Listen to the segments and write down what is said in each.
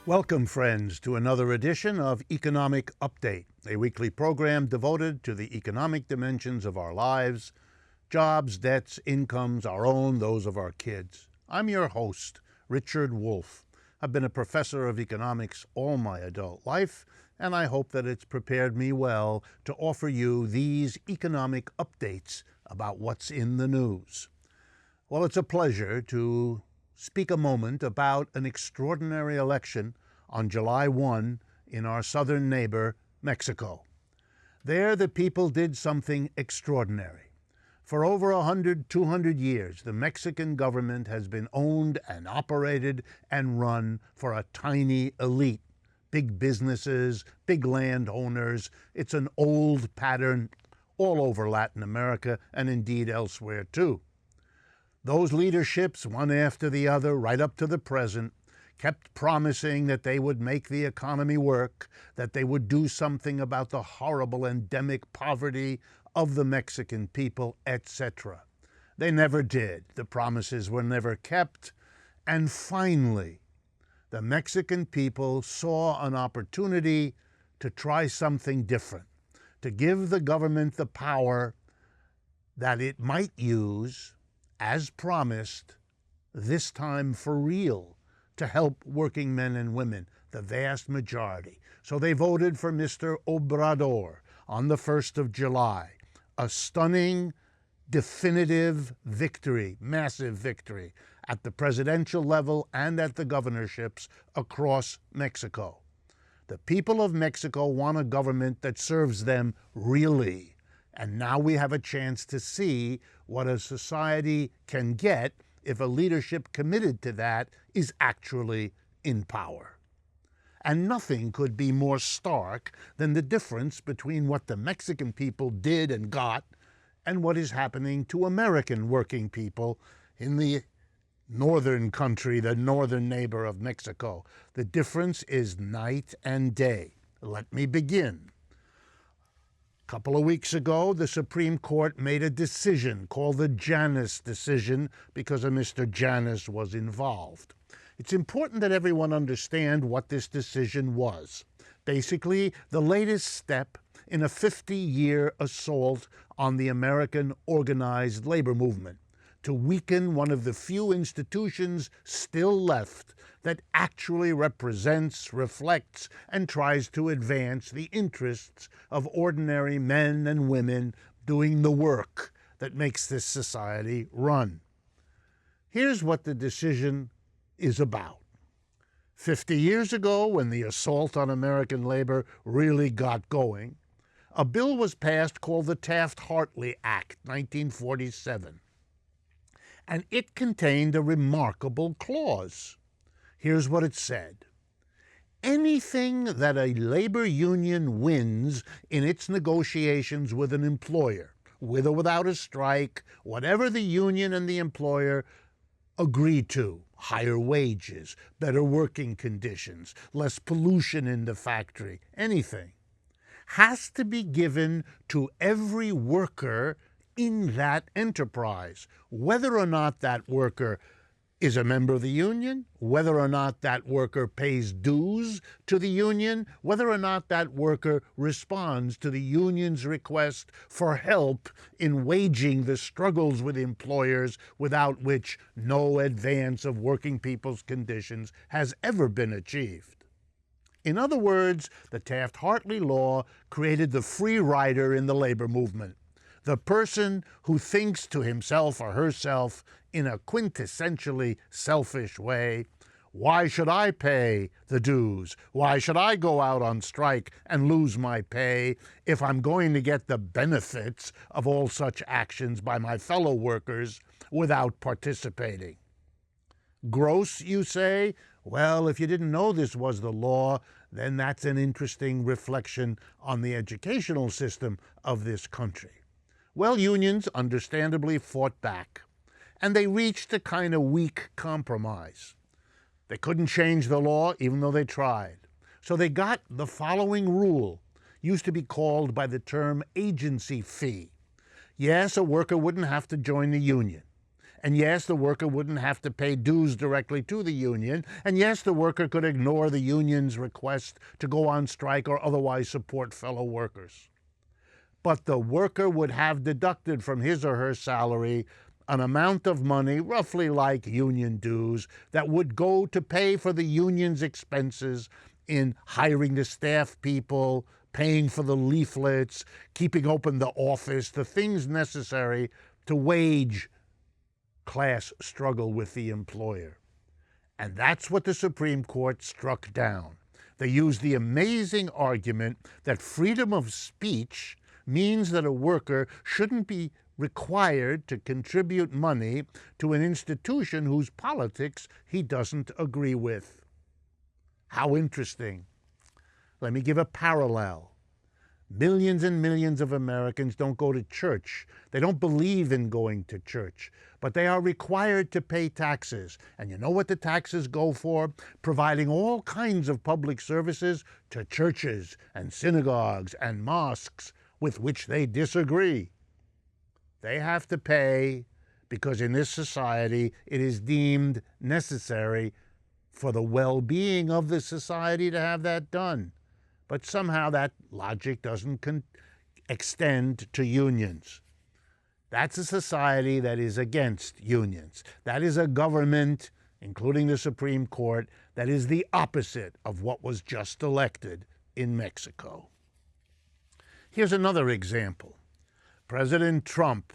Welcome, friends, to another edition of Economic Update, a weekly program devoted to the economic dimensions of our lives, jobs, debts, incomes, our own, those of our kids. I'm your host, Richard Wolff. I've been a professor of economics all my adult life, and I hope that it's prepared me well to offer you these economic updates about what's in the news. Well, it's a pleasure to speak a moment about an extraordinary election on July 1 in our southern neighbor, Mexico. There, the people did something extraordinary. For over 100, 200 years, the Mexican government has been owned and operated and run for a tiny elite. Big businesses, big landowners. It's an old pattern all over Latin America and indeed elsewhere too. Those leaderships, one after the other, right up to the present, kept promising that they would make the economy work, that they would do something about the horrible endemic poverty of the Mexican people, etc. They never did. The promises were never kept. And finally, the Mexican people saw an opportunity to try something different, to give the government the power that it might use, as promised, this time for real, to help working men and women, the vast majority. So they voted for Mr. Obrador on the 1st of July. A stunning, definitive victory, massive victory, at the presidential level and at the governorships across Mexico. The people of Mexico want a government that serves them really. And now we have a chance to see what a society can get if a leadership committed to that is actually in power. And nothing could be more stark than the difference between what the Mexican people did and got and what is happening to American working people in the northern country, the northern neighbor of Mexico. The difference is night and day. Let me begin. A couple of weeks ago, the Supreme Court made a decision called the Janus decision because a Mr. Janus was involved. It's important that everyone understand what this decision was. Basically, the latest step in a 50-year assault on the American organized labor movement to weaken one of the few institutions still left that actually represents, reflects, and tries to advance the interests of ordinary men and women doing the work that makes this society run. Here's what the decision is about. 50 years ago, when the assault on American labor really got going, a bill was passed called the Taft-Hartley Act, 1947. And it contained a remarkable clause. Here's what it said. Anything that a labor union wins in its negotiations with an employer, with or without a strike, whatever the union and the employer agree to, higher wages, better working conditions, less pollution in the factory, anything, has to be given to every worker in that enterprise, whether or not that worker is a member of the union, whether or not that worker pays dues to the union, whether or not that worker responds to the union's request for help in waging the struggles with employers without which no advance of working people's conditions has ever been achieved. In other words, the Taft-Hartley law created the free rider in the labor movement. The person who thinks to himself or herself in a quintessentially selfish way, why should I pay the dues? Why should I go out on strike and lose my pay if I'm going to get the benefits of all such actions by my fellow workers without participating? Gross, you say? Well, if you didn't know this was the law, then that's an interesting reflection on the educational system of this country. Well, unions understandably fought back, and they reached a kind of weak compromise. They couldn't change the law, even though they tried. So they got the following rule, used to be called by the term agency fee. Yes, a worker wouldn't have to join the union, And yes, the worker wouldn't have to pay dues directly to the union. And yes, the worker could ignore the union's request to go on strike or otherwise support fellow workers. But the worker would have deducted from his or her salary an amount of money, roughly like union dues, that would go to pay for the union's expenses in hiring the staff people, paying for the leaflets, keeping open the office, the things necessary to wage class struggle with the employer. And that's what the Supreme Court struck down. They used the amazing argument that freedom of speech means that a worker shouldn't be required to contribute money to an institution whose politics he doesn't agree with. How interesting. Let me give a parallel. Millions and millions of Americans don't go to church. They don't believe in going to church, but they are required to pay taxes. And you know what the taxes go for? Providing all kinds of public services to churches and synagogues and mosques with which they disagree. They have to pay because in this society it is deemed necessary for the well-being of the society to have that done. But somehow that logic doesn't extend to unions. That's a society that is against unions. That is a government, including the Supreme Court, that is the opposite of what was just elected in Mexico. Here's another example. President Trump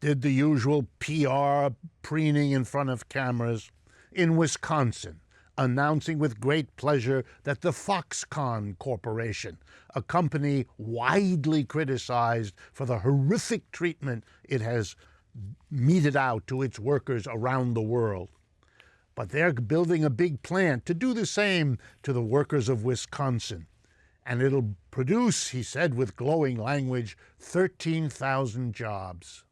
did the usual PR preening in front of cameras in Wisconsin, announcing with great pleasure that the Foxconn Corporation, a company widely criticized for the horrific treatment it has meted out to its workers around the world. But they're building a big plant to do the same to the workers of Wisconsin. And it'll produce, he said with glowing language, 13,000 jobs.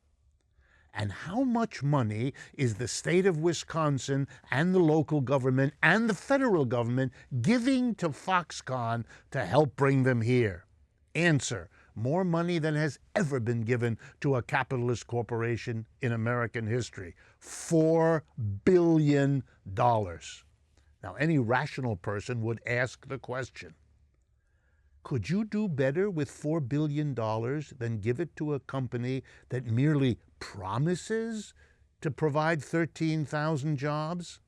And how much money is the state of Wisconsin and the local government and the federal government giving to Foxconn to help bring them here? Answer: more money than has ever been given to a capitalist corporation in American history. $4 billion. Now, any rational person would ask the question, could you do better with $4 billion than give it to a company that merely promises to provide 13,000 jobs?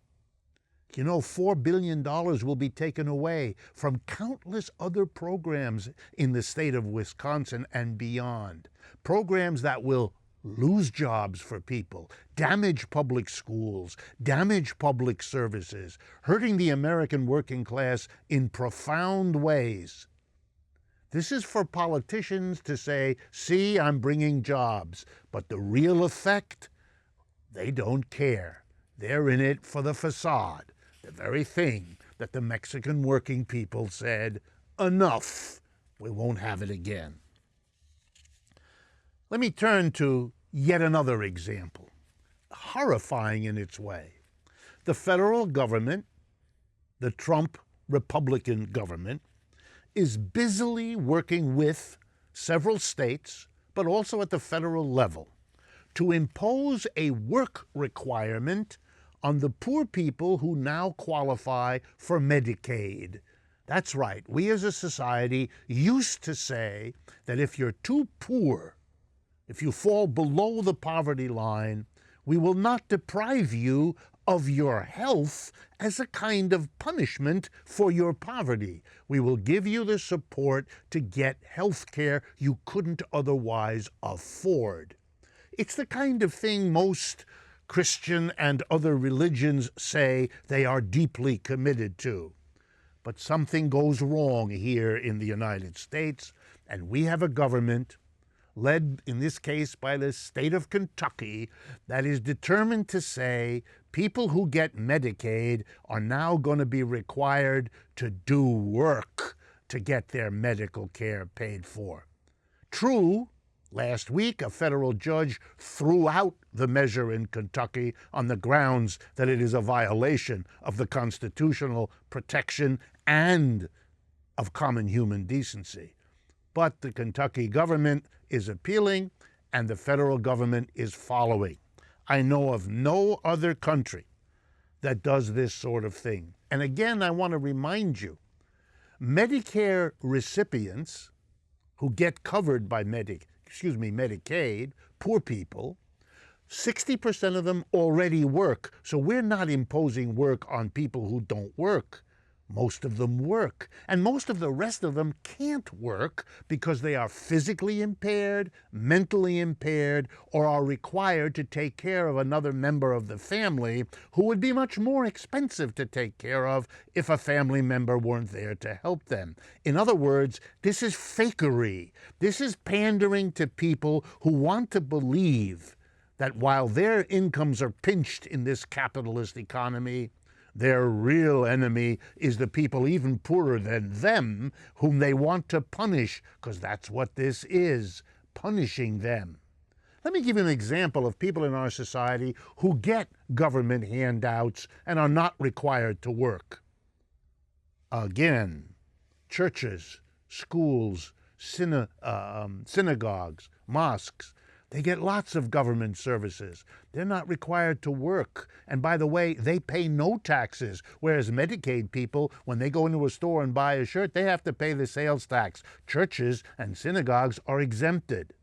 You know, $4 billion will be taken away from countless other programs in the state of Wisconsin and beyond. Programs that will lose jobs for people, damage public schools, damage public services, hurting the American working class in profound ways. This is for politicians to say, see, I'm bringing jobs. But the real effect, they don't care. They're in it for the facade, the very thing that the Mexican working people said, enough, we won't have it again. Let me turn to yet another example, horrifying in its way. The federal government, the Trump Republican government, is busily working with several states, but also at the federal level, to impose a work requirement on the poor people who now qualify for Medicaid. That's right. We as a society used to say that if you're too poor, if you fall below the poverty line, we will not deprive you of your health as a kind of punishment for your poverty. We will give you the support to get health care you couldn't otherwise afford. It's the kind of thing most Christian and other religions say they are deeply committed to. But something goes wrong here in the United States, and we have a government led in this case by the state of Kentucky, that is determined to say people who get Medicaid are now going to be required to do work to get their medical care paid for. True, last week a federal judge threw out the measure in Kentucky on the grounds that it is a violation of the constitutional protection and of common human decency. But the Kentucky government is appealing, and the federal government is following. I know of no other country that does this sort of thing. And again, I want to remind you, Medicare recipients who get covered by Medicaid, poor people, 60% of them already work. So we're not imposing work on people who don't work. Most of them work, and most of the rest of them can't work because they are physically impaired, mentally impaired, or are required to take care of another member of the family who would be much more expensive to take care of if a family member weren't there to help them. In other words, this is fakery. This is pandering to people who want to believe that while their incomes are pinched in this capitalist economy, their real enemy is the people even poorer than them whom they want to punish, because that's what this is, punishing them. Let me give you an example of people in our society who get government handouts and are not required to work. Again, churches, schools, synagogues, mosques. They get lots of government services. They're not required to work. And by the way, they pay no taxes, whereas Medicaid people, when they go into a store and buy a shirt, they have to pay the sales tax. Churches and synagogues are exempted.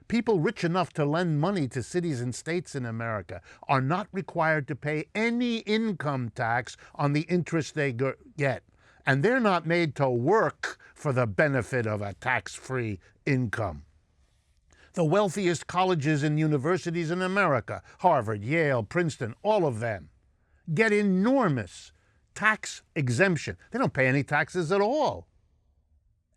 People rich enough to lend money to cities and states in America are not required to pay any income tax on the interest they get. And they're not made to work for the benefit of a tax-free income. The wealthiest colleges and universities in America, Harvard, Yale, Princeton, all of them, get enormous tax exemption. They don't pay any taxes at all.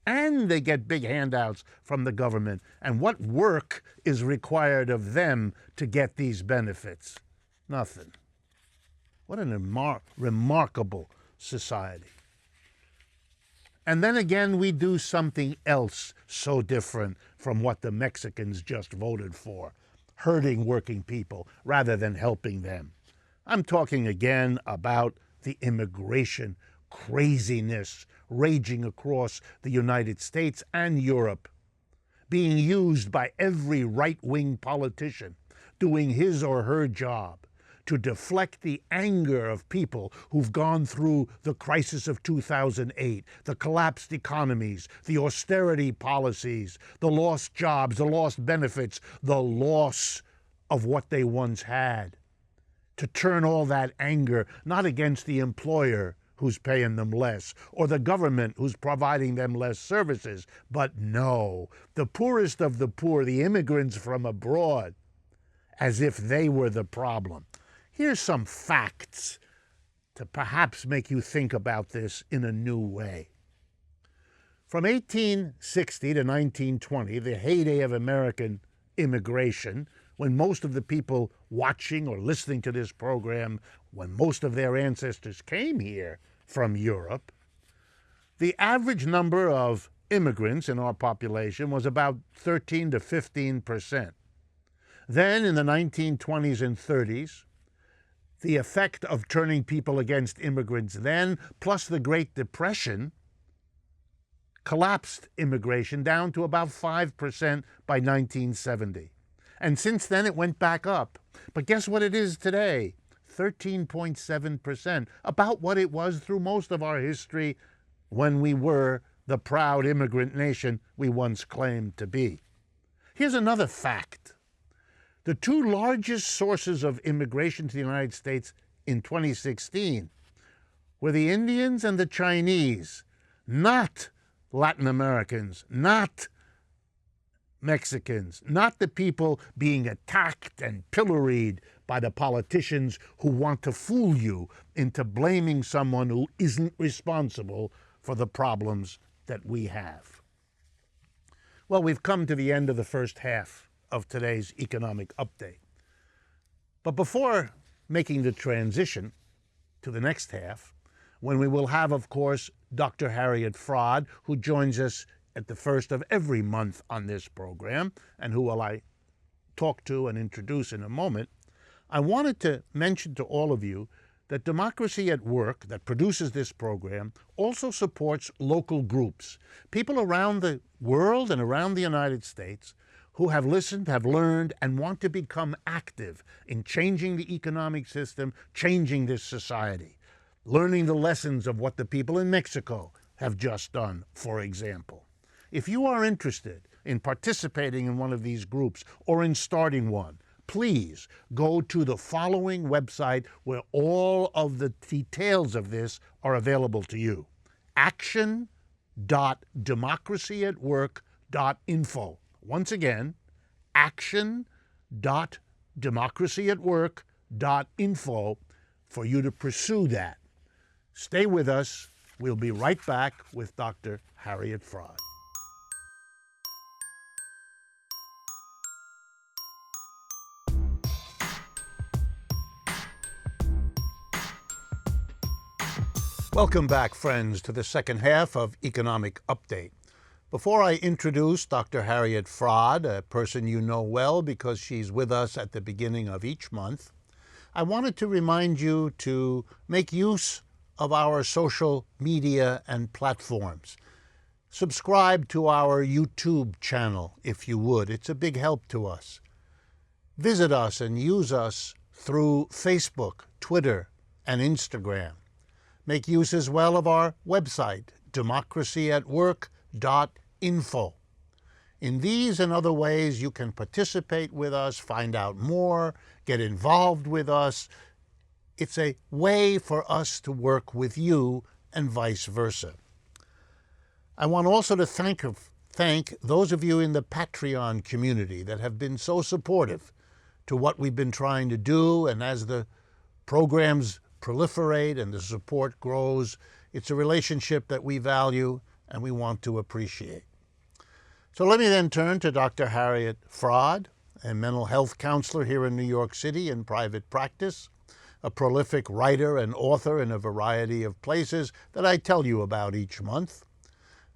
And they get big handouts from the government. And what work is required of them to get these benefits? Nothing. What an remarkable society. And then again, we do something else so different from what the Mexicans just voted for, hurting working people rather than helping them. I'm talking again about the immigration craziness raging across the United States and Europe, being used by every right-wing politician doing his or her job to deflect the anger of people who've gone through the crisis of 2008, the collapsed economies, the austerity policies, the lost jobs, the lost benefits, the loss of what they once had. To turn all that anger not against the employer who's paying them less, or the government who's providing them less services, but no, the poorest of the poor, the immigrants from abroad, as if they were the problem. Here's some facts to perhaps make you think about this in a new way. From 1860 to 1920, the heyday of American immigration, when most of the people watching or listening to this program, when most of their ancestors came here from Europe, the average number of immigrants in our population was about 13 to 15%. Then in the 1920s and 30s, the effect of turning people against immigrants then, plus the Great Depression, collapsed immigration down to about 5% by 1970. And since then, it went back up. But guess what it is today? 13.7%, about what it was through most of our history when we were the proud immigrant nation we once claimed to be. Here's another fact. The two largest sources of immigration to the United States in 2016 were the Indians and the Chinese, not Latin Americans, not Mexicans, not the people being attacked and pilloried by the politicians who want to fool you into blaming someone who isn't responsible for the problems that we have. Well, we've come to the end of the first half of today's economic update. But before making the transition to the next half, when we will have, of course, Dr. Harriet Fraad, who joins us at the first of every month on this program, and who will I talk to and introduce in a moment, I wanted to mention to all of you that Democracy at Work, that produces this program, also supports local groups, people around the world and around the United States who have listened, have learned, and want to become active in changing the economic system, changing this society, learning the lessons of what the people in Mexico have just done, for example. If you are interested in participating in one of these groups or in starting one, please go to the following website where all of the details of this are available to you: action.democracyatwork.info. Once again, action.democracyatwork.info for you to pursue that. Stay with us. We'll be right back with Dr. Harriet Fraad. Welcome back, friends, to the second half of Economic Update. Before I introduce Dr. Harriet Fraad, a person you know well because she's with us at the beginning of each month, I wanted to remind you to make use of our social media and platforms. Subscribe to our YouTube channel, if you would. It's a big help to us. Visit us and use us through Facebook, Twitter, and Instagram. Make use as well of our website, democracyatwork.info. In these and other ways, you can participate with us, find out more, get involved with us. It's a way for us to work with you and vice versa. I want also to thank those of you in the Patreon community that have been so supportive to what we've been trying to do, and as the programs proliferate and the support grows, it's a relationship that we value and we want to appreciate. So let me then turn to Dr. Harriet Fraad, a mental health counselor here in New York City in private practice, a prolific writer and author in a variety of places that I tell you about each month.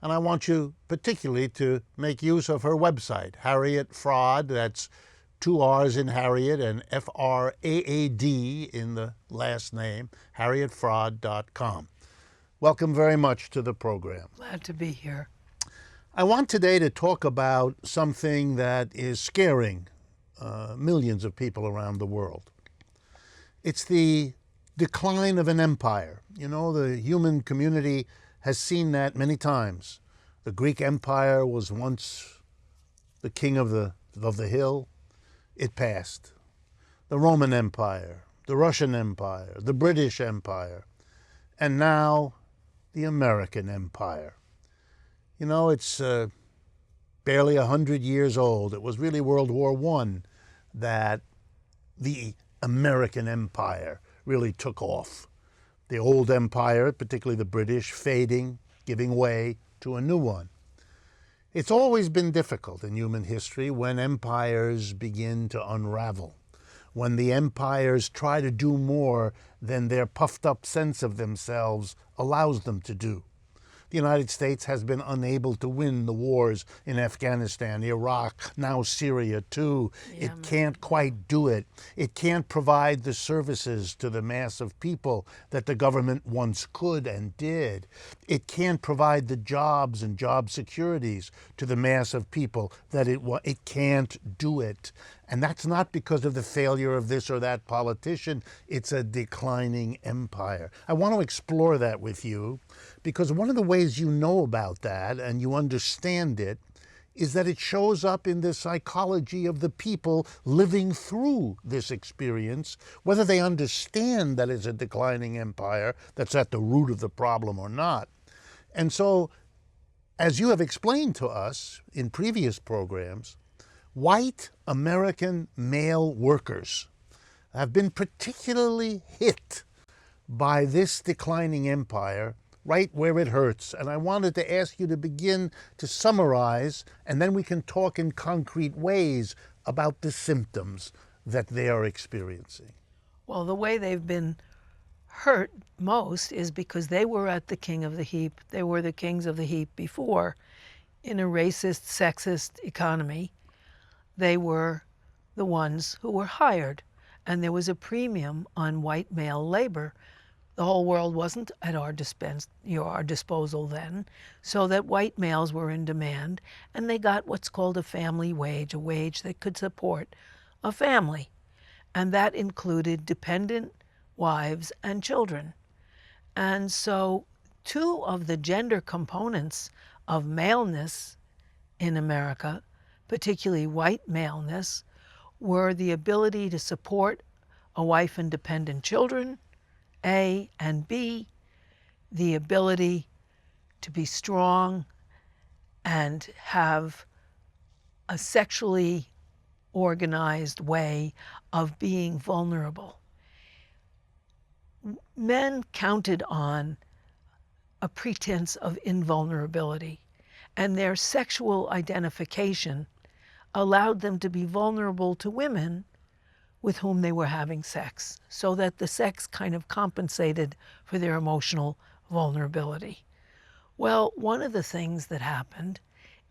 And I want you particularly to make use of her website, Harriet Fraad, that's 2 R's in Harriet and F-R-A-A-D in the last name, harrietfraad.com. Welcome very much to the program. Glad to be here. I want today to talk about something that is scaring millions of people around the world. It's the decline of an empire. You know, the human community has seen that many times. The Greek Empire was once the king of the hill. It passed. The Roman Empire, the Russian Empire, the British Empire, and now the American Empire. You know, it's barely 100 years old. It was really World War I that the American Empire really took off. The old empire, particularly the British, fading, giving way to a new one. It's always been difficult in human history when empires begin to unravel, when the empires try to do more than their puffed up sense of themselves allows them to do. The United States has been unable to win the wars in Afghanistan, Iraq, now Syria too. It can't quite do it. It can't provide the services to the mass of people that the government once could and did. It can't provide the jobs and job securities to the mass of people that it can't do it. And that's not because of the failure of this or that politician. It's a declining empire. I want to explore that with you because one of the ways you know about that and you understand it is that it shows up in the psychology of the people living through this experience, whether they understand that it's a declining empire that's at the root of the problem or not. And so, as you have explained to us in previous programs, white American male workers have been particularly hit by this declining empire right where it hurts. And I wanted to ask you to begin to summarize, and then we can talk in concrete ways about the symptoms that they are experiencing. Well, the way they've been hurt most is because they were at the king of the heap. They were the kings of the heap before in a racist, sexist economy. They were the ones who were hired, and there was a premium on white male labor. The whole world wasn't at our disposal then, so that white males were in demand, and they got what's called a family wage, a wage that could support a family. And that included dependent wives and children. And so two of the gender components of maleness in America, particularly white maleness, were the ability to support a wife and dependent children, A, and B, the ability to be strong and have a sexually organized way of being vulnerable. Men counted on a pretense of invulnerability, and their sexual identification allowed them to be vulnerable to women with whom they were having sex, so that the sex kind of compensated for their emotional vulnerability. Well, one of the things that happened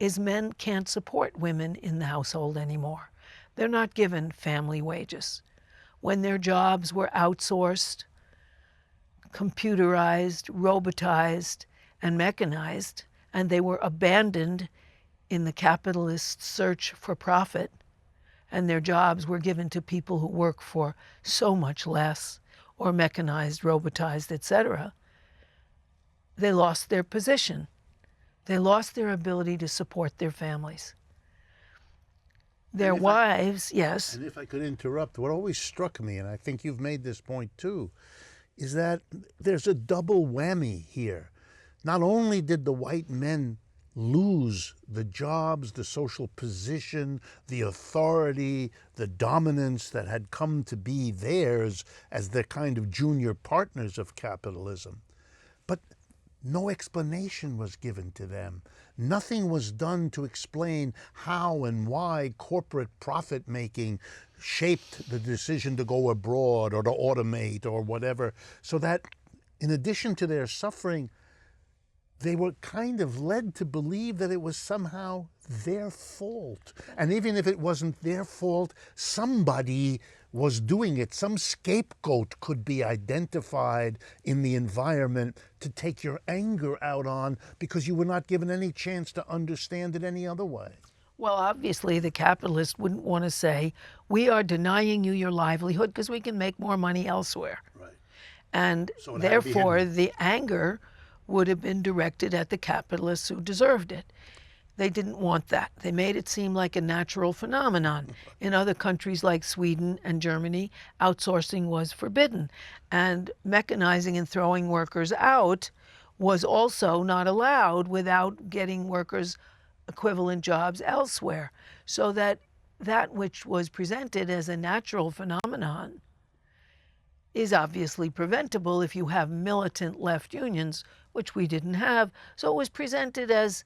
is men can't support women in the household anymore. They're not given family wages. When their jobs were outsourced, computerized, robotized, and mechanized, and they were abandoned in the capitalist search for profit, and their jobs were given to people who work for so much less, or mechanized, robotized, etc., they lost their position. They lost their ability to support their families. Their wives, yes. And if I could interrupt, what always struck me, and I think you've made this point too, is that there's a double whammy here. Not only did the white men lose the jobs, the social position, the authority, the dominance that had come to be theirs as the kind of junior partners of capitalism, but no explanation was given to them. Nothing was done to explain how and why corporate profit-making shaped the decision to go abroad or to automate or whatever, so that in addition to their suffering, they were kind of led to believe that it was somehow their fault. And even if it wasn't their fault, somebody was doing it. Some scapegoat could be identified in the environment to take your anger out on because you were not given any chance to understand it any other way. Well, obviously, the capitalist wouldn't want to say, we are denying you your livelihood because we can make more money elsewhere. Right. And so therefore, the anger would have been directed at the capitalists who deserved it. They didn't want that. They made it seem like a natural phenomenon. In other countries like Sweden and Germany, outsourcing was forbidden. And mechanizing and throwing workers out was also not allowed without getting workers equivalent jobs elsewhere. So that which was presented as a natural phenomenon is obviously preventable if you have militant left unions, which we didn't have. So it was presented as,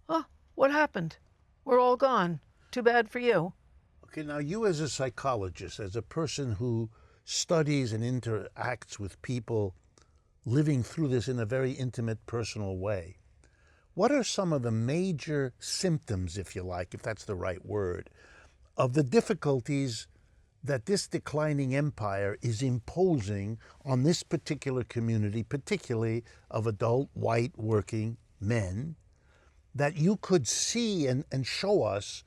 oh, what happened? We're all gone. Too bad for you. Okay, now you as a psychologist, as a person who studies and interacts with people living through this in a very intimate, personal way, what are some of the major symptoms, if you like, if that's the right word, of the difficulties that this declining empire is imposing on this particular community, particularly of adult white working men, that you could see and show us,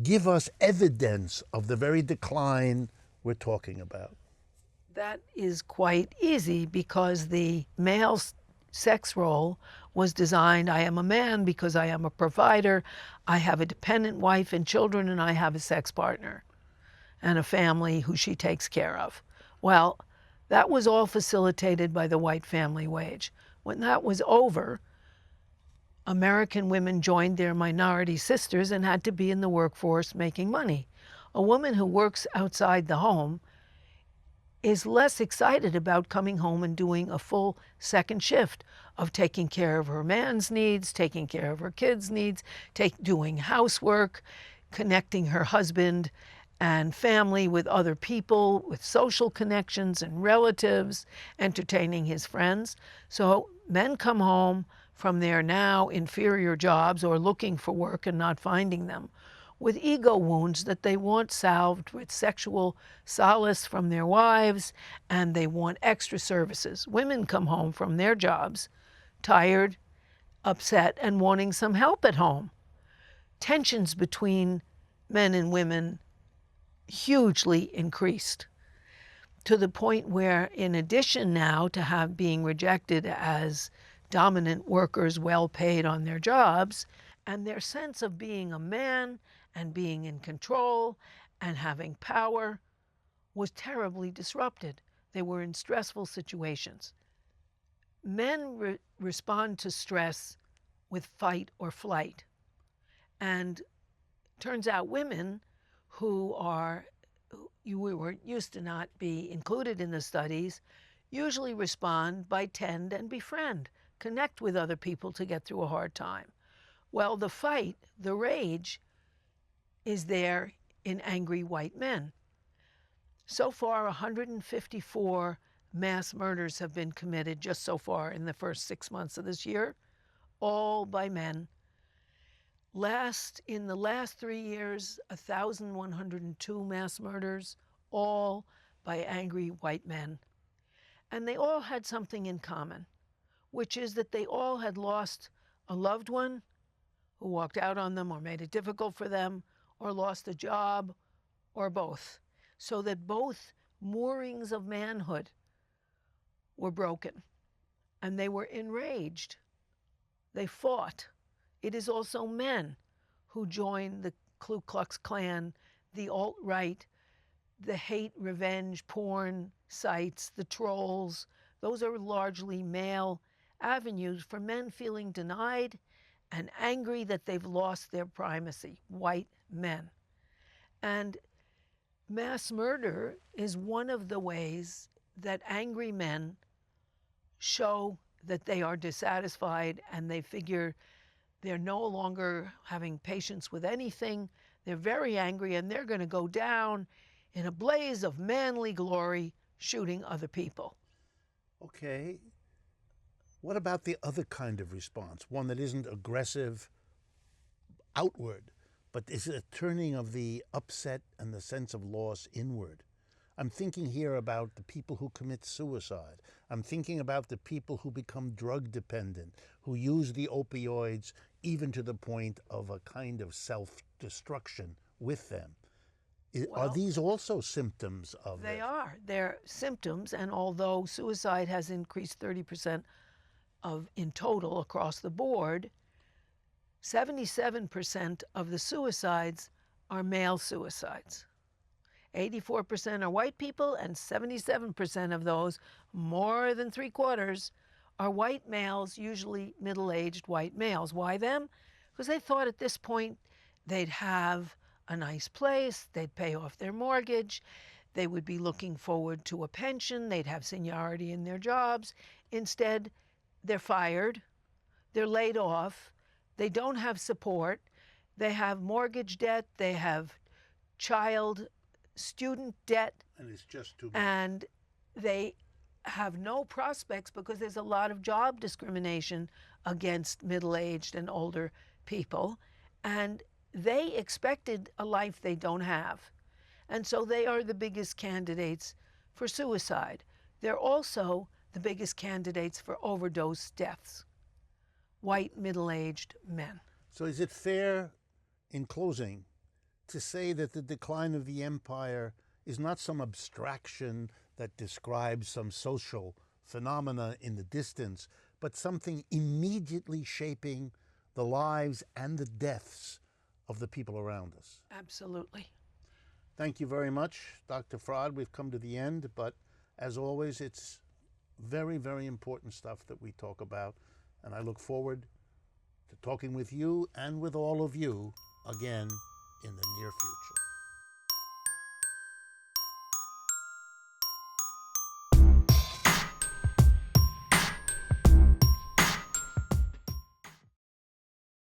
give us evidence of the very decline we're talking about? That is quite easy because the male sex role was designed, I am a man because I am a provider, I have a dependent wife and children, and I have a sex partner and a family who she takes care of. Well, that was all facilitated by the white family wage. When that was over, American women joined their minority sisters and had to be in the workforce making money. A woman who works outside the home is less excited about coming home and doing a full second shift of taking care of her man's needs, taking care of her kids' needs, doing housework, connecting her husband and family with other people, with social connections and relatives, entertaining his friends. So men come home from their now inferior jobs or looking for work and not finding them, with ego wounds that they want salved with sexual solace from their wives, and they want extra services. Women come home from their jobs tired, upset, and wanting some help at home. Tensions between men and women hugely increased, to the point where, in addition now to being rejected as dominant workers well paid on their jobs, and their sense of being a man and being in control and having power was terribly disrupted. They were in stressful situations. Men respond to stress with fight or flight. And turns out women who were used to not be included in the studies usually respond by tend and befriend, connect with other people to get through a hard time. Well, the fight, the rage, is there in angry white men. So far, 154 mass murders have been committed just so far in the first 6 months of this year, all by men. In the last 3 years, 1,102 mass murders, all by angry white men. And they all had something in common, which is that they all had lost a loved one who walked out on them or made it difficult for them, or lost a job, or both, so that both moorings of manhood were broken, and they were enraged. They fought. It is also men who join the Ku Klux Klan, the alt-right, the hate revenge porn sites, the trolls. Those are largely male avenues for men feeling denied and angry that they've lost their primacy, white men. And mass murder is one of the ways that angry men show that they are dissatisfied and they figure they're no longer having patience with anything. They're very angry and they're going to go down in a blaze of manly glory shooting other people. Okay. What about the other kind of response, one that isn't aggressive outward, but is a turning of the upset and the sense of loss inward? I'm thinking here about the people who commit suicide. I'm thinking about the people who become drug dependent, who use the opioids even to the point of a kind of self-destruction with them. Are these also symptoms of They are. They're symptoms, and although suicide has increased 30% in total across the board, 77% of the suicides are male suicides. 84% are white people, and 77% of those, more than 3/4, are white males, usually middle-aged white males. Why them? Because they thought at this point they'd have a nice place, they'd pay off their mortgage, they would be looking forward to a pension, they'd have seniority in their jobs. Instead, they're fired, they're laid off, they don't have support, they have mortgage debt, they have student debt, and it's just too much. And they have no prospects because there's a lot of job discrimination against middle-aged and older people, and they expected a life they don't have. And so they are the biggest candidates for suicide. They're also the biggest candidates for overdose deaths, white middle-aged men. So is it fair, in closing, to say that the decline of the empire is not some abstraction that describes some social phenomena in the distance, but something immediately shaping the lives and the deaths of the people around us? Absolutely. Thank you very much, Dr. Fraad. We've come to the end, but as always, it's very, very important stuff that we talk about, and I look forward to talking with you and with all of you again in the near future.